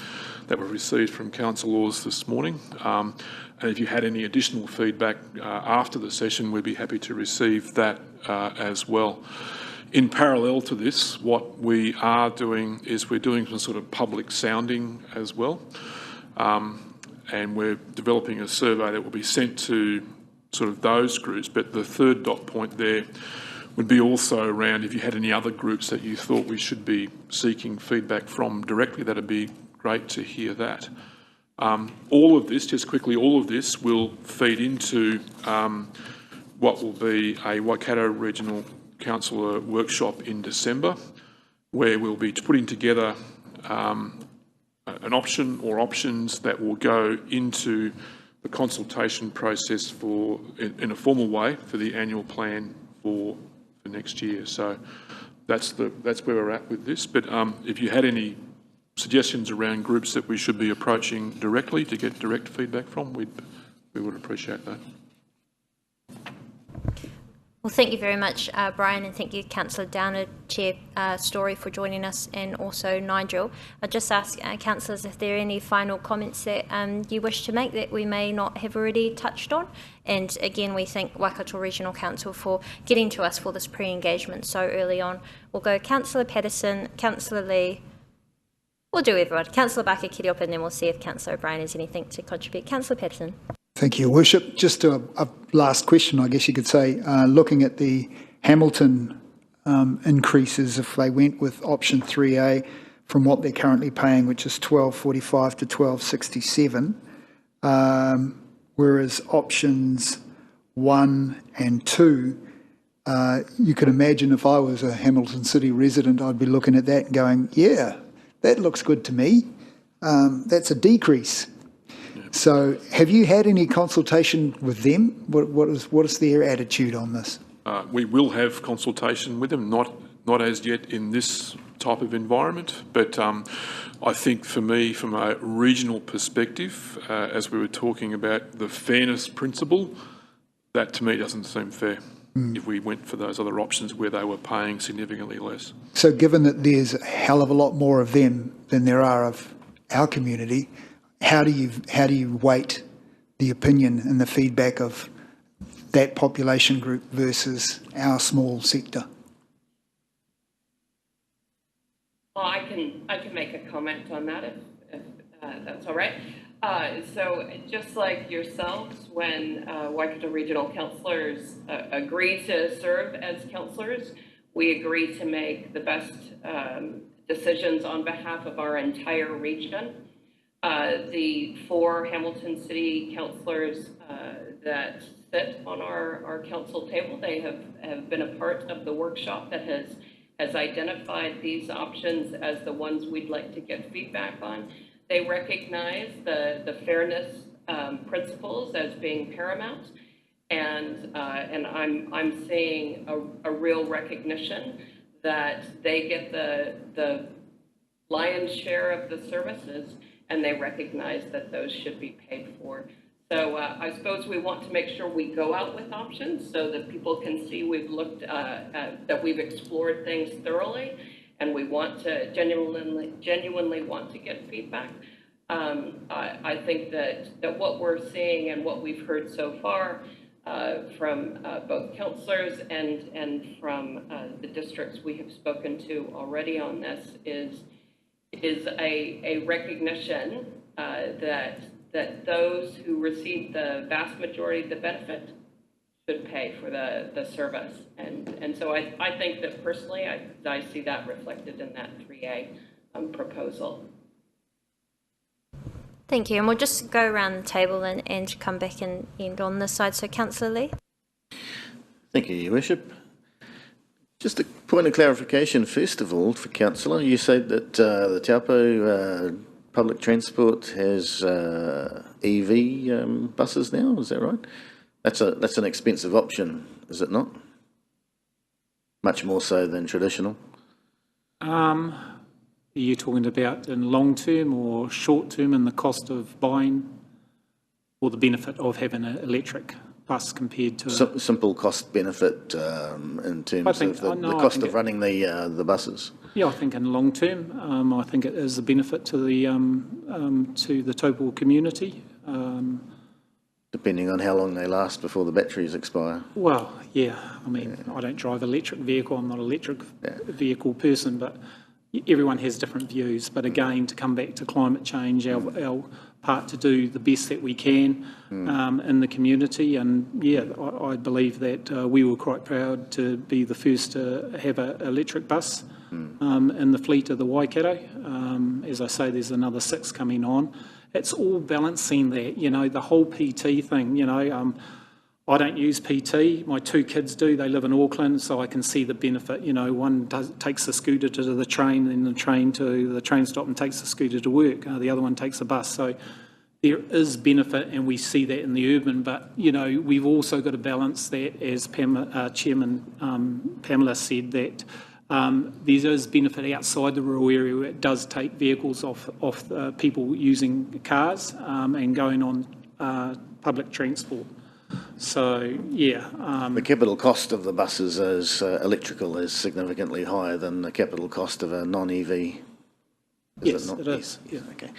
that we've received from councillors this morning. And if you had any additional feedback after the session, we'd be happy to receive that as well. In parallel to this, what we are doing is we're doing some sort of public sounding as well. And we're developing a survey that will be sent to sort of those groups. But the third dot point there would be also around if you had any other groups that you thought we should be seeking feedback from directly, that'd be great to hear that. All of this, just quickly, all of this will feed into what will be a Waikato Regional Councillor workshop in December, where we'll be putting together an option or options that will go into the consultation process in a formal way for the annual plan for next year. So that's where we're at with this. But if you had any suggestions around groups that we should be approaching directly to get direct feedback from, we would appreciate that. Well, thank you very much, Brian, and thank you, Councillor Downer, Chair Story, for joining us, and also Nigel. I'll just ask councillors if there are any final comments that you wish to make that we may not have already touched on. And again, we thank Waikato Regional Council for getting to us for this pre-engagement so early on. We'll go Councillor Patterson, Councillor Lee. We'll do everyone. Councillor Barker, Kiriopa, and then we'll see if Councillor O'Brien has anything to contribute. Councillor Patterson. Thank you, Your Worship. Just a last question, I guess you could say. Looking at the Hamilton increases, if they went with option 3A from what they're currently paying, which is $12.45 to $12.67, whereas options 1 and 2, you could imagine if I was a Hamilton City resident, I'd be looking at that and going, yeah, that looks good to me. That's a decrease. So have you had any consultation with them? What is their attitude on this? We will have consultation with them, not as yet in this type of environment, but I think for me, from a regional perspective, as we were talking about the fairness principle, that to me doesn't seem fair if we went for those other options where they were paying significantly less. So given that there's a hell of a lot more of them than there are of our community, how do you weight the opinion and the feedback of that population group versus our small sector? Well, I can make a comment on that if that's all right. So just like yourselves, when Waikato Regional Councillors agree to serve as councillors, we agree to make the best decisions on behalf of our entire region. The 4 Hamilton City councillors that sit on our council table, they have been a part of the workshop that has identified these options as the ones we'd like to get feedback on. They recognize the fairness principles as being paramount, and I'm seeing a real recognition that they get the lion's share of the services, and they recognize that those should be paid for. So I suppose we want to make sure we go out with options so that people can see we've looked that we've explored things thoroughly, and we want to genuinely want to get feedback. I think that what we're seeing and what we've heard so far from both councillors and from the districts we have spoken to already on this is a recognition that those who receive the vast majority of the benefit should pay for the service. And so I think that personally, I see that reflected in that 3A proposal. Thank you. And we'll just go around the table and come back and end on this side. So Councillor Lee. Thank you, Your Worship. Just a point of clarification, first of all, for Councillor. You said that the Taupo public transport has EV buses now, is that right? That's an expensive option, is it not? Much more so than traditional. Are you talking about in long term or short term, in the cost of buying, or the benefit of having an electric bus compared to simple cost benefit in terms of the cost of running the buses? Yeah, I think in long term, I think it is a benefit to the Taupo community. Depending on how long they last before the batteries expire. Well, yeah. I mean, I don't drive an electric vehicle. I'm not an electric vehicle person, but everyone has different views. But again, to come back to climate change, our part to do the best that we can in the community. And yeah, I believe that we were quite proud to be the first to have an electric bus in the fleet of the Waikato. As I say, there's another 6 coming on. It's all balancing that, you know, the whole PT thing, you know. I don't use PT. My 2 kids do. They live in Auckland, so I can see the benefit. You know, one takes the scooter to the train, and the train to the train stop, and takes the scooter to work. The other one takes a bus. So there is benefit, and we see that in the urban. But, you know, we've also got to balance that, as Chairman Pamela said, that there is benefit outside the rural area where it does take vehicles off people using cars and going on public transport. So, yeah. The capital cost of the buses as electrical is significantly higher than the capital cost of a non-EV. Yes, it is. Yeah. Okay.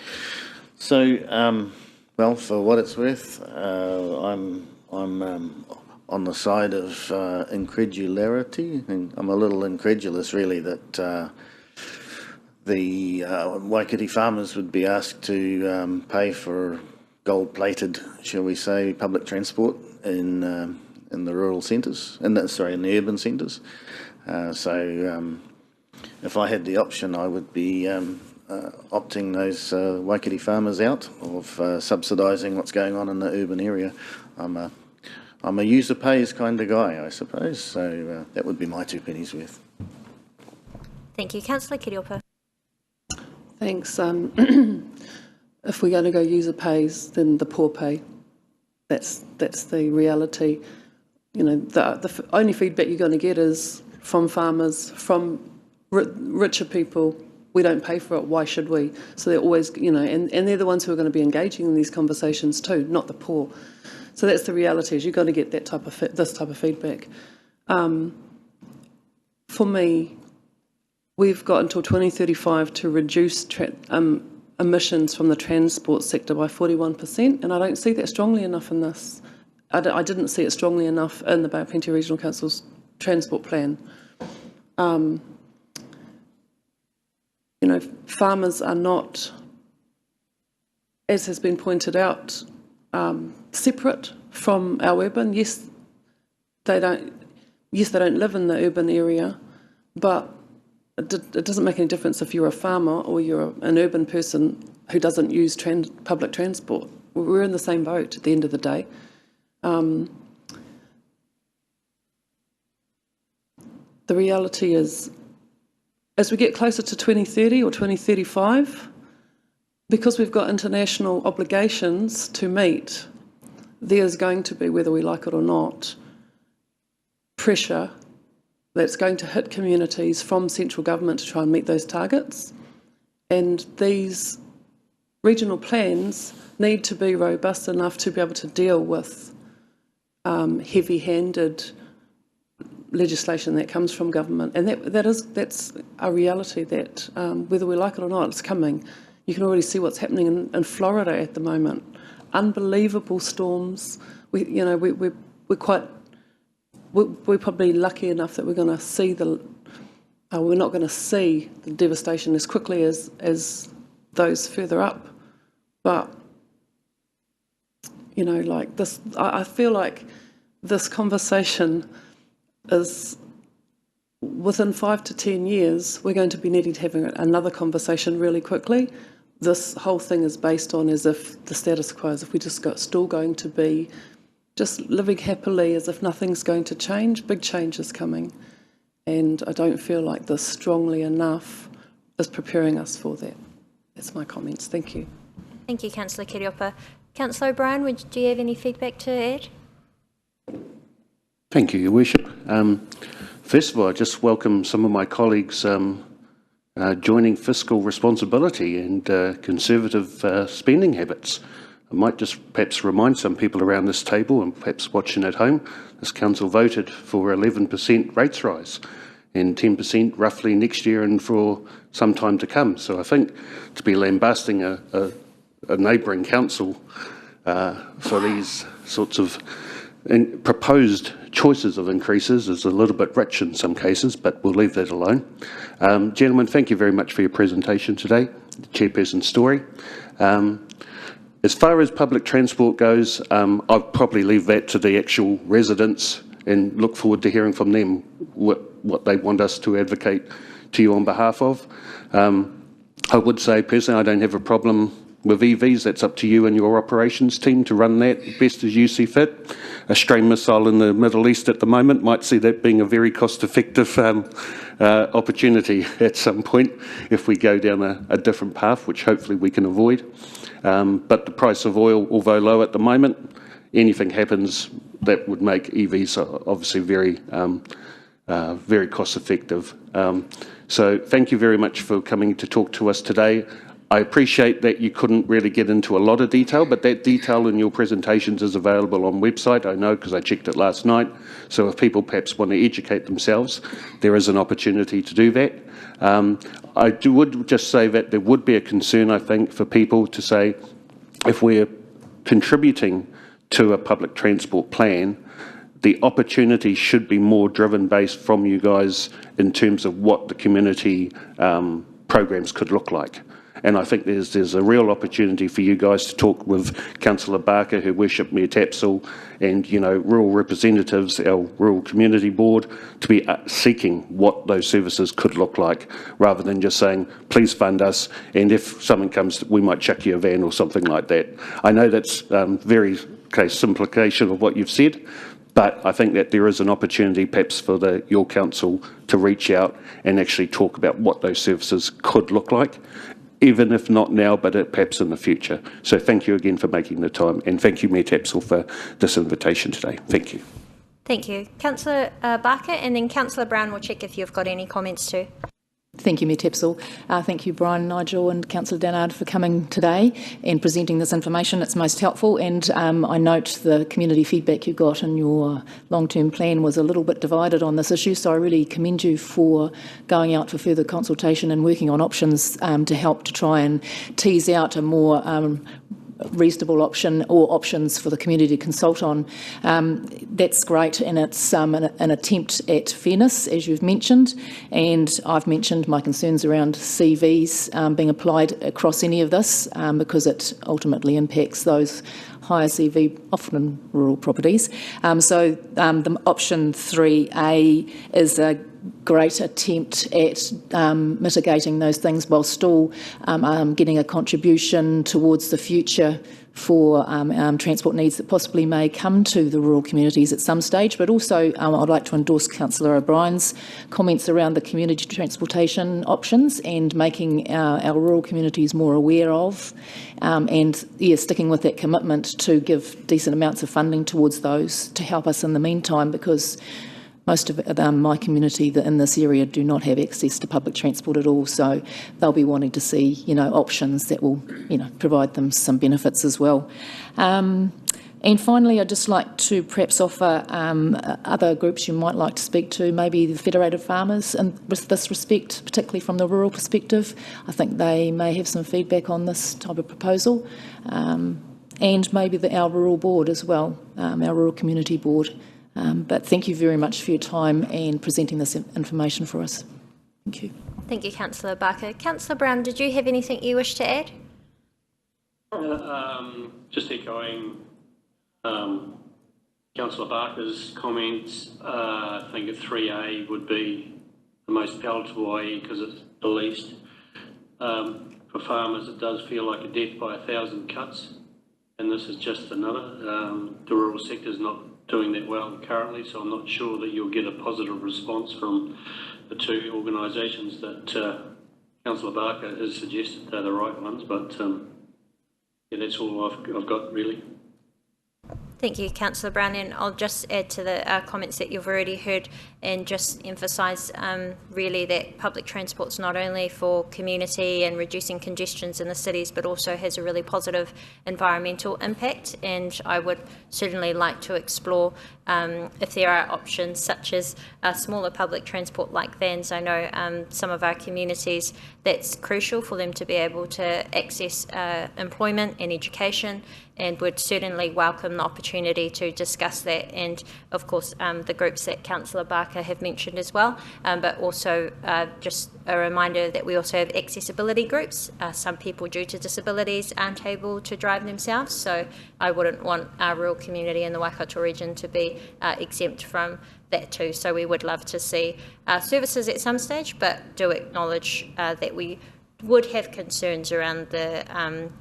So, well, for what it's worth, I'm on the side of incredulity, and I'm a little incredulous really that the Waikati farmers would be asked to pay for gold-plated, shall we say, public transport in the rural centres, in the urban centres. So if I had the option, I would be opting those Waikati farmers out of subsidising what's going on in the urban area. I'm a user pays kind of guy, I suppose. So that would be my 2 pennies worth. Thank you. Councillor Kiriopa. Thanks. If we're going to go user pays, then the poor pay. That's the reality. You know, the only feedback you're going to get is from farmers, from richer people. We don't pay for it. Why should we? So they're always, you know, and they're the ones who are going to be engaging in these conversations too, not the poor. So that's the reality. Is you're going to get that this type of feedback. For me, we've got until 2035 to reduce emissions from the transport sector by 41%, and I don't see that strongly enough in this. I didn't see it strongly enough in the Bay of Plenty Regional Council's transport plan. You know, farmers are not, as has been pointed out, separate from our urban. Yes, they don't live in the urban area, but it doesn't make any difference if you're a farmer or you're an urban person who doesn't use public transport. We're in the same boat at the end of the day. The reality is, as we get closer to 2030 or 2035, because we've got international obligations to meet, there's going to be, whether we like it or not, pressure that's going to hit communities from central government to try and meet those targets. And these regional plans need to be robust enough to be able to deal with heavy-handed legislation that comes from government. And that's a reality that, whether we like it or not, it's coming. You can already see what's happening in Florida at the moment. Unbelievable storms. We're probably lucky enough that we're going to see we're not going to see the devastation as quickly as those further up. But, you know, like this, I feel like this conversation is, within 5 to 10 years, we're going to be needing to have another conversation really quickly. This whole thing is based on as if the status quo, as if we just still going to be just living happily, as if nothing's going to change. Big change is coming. And I don't feel like this strongly enough is preparing us for that. That's my comments. Thank you. Thank you, Councillor Kiriopa. Councillor O'Brien, do you have any feedback to add? Thank you, Your Worship. First of all, I just welcome some of my colleagues joining fiscal responsibility and conservative spending habits. I might just perhaps remind some people around this table and perhaps watching at home, this council voted for 11% rates rise and 10% roughly next year and for some time to come. So I think to be lambasting a neighbouring council for these sorts of proposed choices of increases is a little bit rich in some cases, but we'll leave that alone. Gentlemen, thank you very much for your presentation today, Chairperson Story. As far as public transport goes, I'll probably leave that to the actual residents and look forward to hearing from them what they want us to advocate to you on behalf of. I would say personally I don't have a problem with EVs. That's up to you and your operations team to run that best as you see fit. A stray missile in the Middle East at the moment might see that being a very cost-effective opportunity at some point if we go down a different path, which hopefully we can avoid. But the price of oil, although low at the moment, anything happens that would make EVs obviously very, very cost-effective. So thank you very much for coming to talk to us today. I appreciate that you couldn't really get into a lot of detail, but that detail in your presentations is available on website, I know, because I checked it last night. So if people perhaps want to educate themselves, there is an opportunity to do that. I would just say that there would be a concern, I think, for people to say, if we're contributing to a public transport plan, the opportunity should be more driven based from you guys in terms of what the community programs could look like. And I think there's a real opportunity for you guys to talk with Councillor Barker, Her Worship Mayor Tapsell, and rural representatives, our rural community board, to be seeking what those services could look like, rather than just saying, please fund us, and if something comes, we might chuck you a van or something like that. I know that's very simplification of what you've said, but I think that there is an opportunity perhaps for your council to reach out and actually talk about what those services could look like, even if not now, but perhaps in the future. So thank you again for making the time, and thank you, Mayor Tapsell, for this invitation today. Thank you. Thank you. Councillor Barker, and then Councillor Brown will check if you've got any comments too. Thank you, Mayor Tapsell. Thank you, Brian, Nigel and Councillor Dannard for coming today and presenting this information. It's most helpful, and I note the community feedback you got in your long-term plan was a little bit divided on this issue, so I really commend you for going out for further consultation and working on options to help to try and tease out a more reasonable option or options for the community to consult on. That's great, and it's an attempt at fairness, as you've mentioned, and I've mentioned my concerns around CVs being applied across any of this because it ultimately impacts those higher CV, often in rural properties. So the option 3A is a great attempt at mitigating those things while still getting a contribution towards the future for transport needs that possibly may come to the rural communities at some stage. But also I'd like to endorse Councillor O'Brien's comments around the community transportation options and making our rural communities more aware of and sticking with that commitment to give decent amounts of funding towards those to help us in the meantime, because most of my community in this area do not have access to public transport at all, so they'll be wanting to see, options that will, provide them some benefits as well. And finally, I'd just like to perhaps offer other groups you might like to speak to, maybe the Federated Farmers in this respect, particularly from the rural perspective. I think they may have some feedback on this type of proposal, and maybe our rural board as well, our rural community board. But thank you very much for your time and presenting this information for us. Thank you. Thank you, Councillor Barker. Councillor Brown, did you have anything you wish to add? Just echoing Councillor Barker's comments. I think a 3A would be the most palatable, i.e. because it's the least. For farmers, it does feel like a death by 1,000 cuts, and this is just another. The rural sector is not doing that well currently, so I'm not sure that you'll get a positive response from the two organisations that Councillor Barker has suggested they're the right ones, but that's all I've got really. Thank you, Councillor Brown, and I'll just add to the comments that you've already heard and just emphasise really that public transport's not only for community and reducing congestions in the cities, but also has a really positive environmental impact, and I would certainly like to explore if there are options such as smaller public transport like vans. I know some of our communities, that's crucial for them to be able to access employment and education, and would certainly welcome the opportunity to discuss that, and of course the groups that Councillor Barker have mentioned as well, but also just a reminder that we also have accessibility groups. Some people due to disabilities aren't able to drive themselves, so I wouldn't want our rural community in the Waikato region to be exempt from that too. So we would love to see services at some stage, but do acknowledge that we would have concerns around the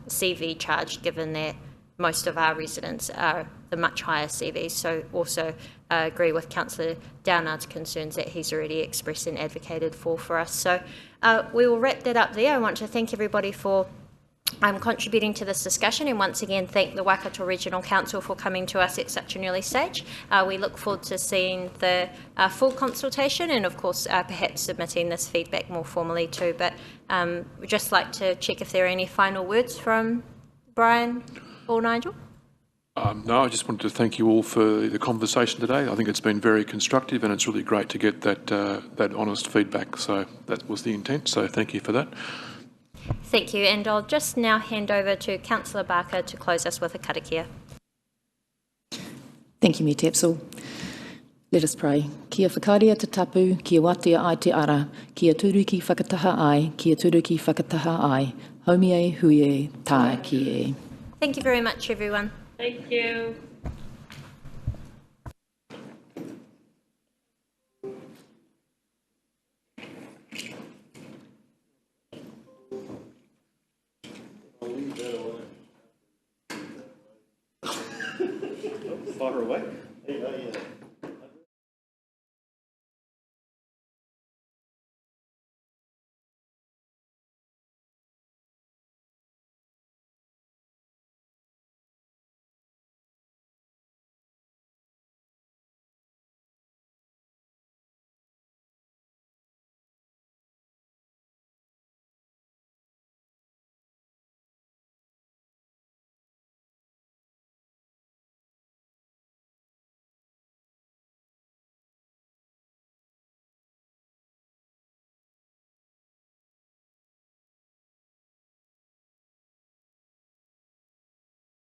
CV charge, given that most of our residents are the much higher CVs. So also agree with Councillor Downard's concerns that he's already expressed and advocated for us. So we will wrap that up there. I want to thank everybody for contributing to this discussion, and once again thank the Waikato Regional Council for coming to us at such an early stage. We look forward to seeing the full consultation, and of course perhaps submitting this feedback more formally too. But we'd just like to check if there are any final words from Brian or Nigel. No, I just wanted to thank you all for the conversation today. I think it's been very constructive, and it's really great to get that honest feedback. So that was the intent. So thank you for that. Thank you, and I'll just now hand over to Councillor Barker to close us with a karakia. Thank you, Mayor Tapsell. Let us pray. Kia whakaria te tapu, kia watia ai te ara, kia turuki whakataha ai, kia turuki whakataha ai. Haumi e hui e, tā ki e. Thank you very much, everyone. Thank you. Fire away.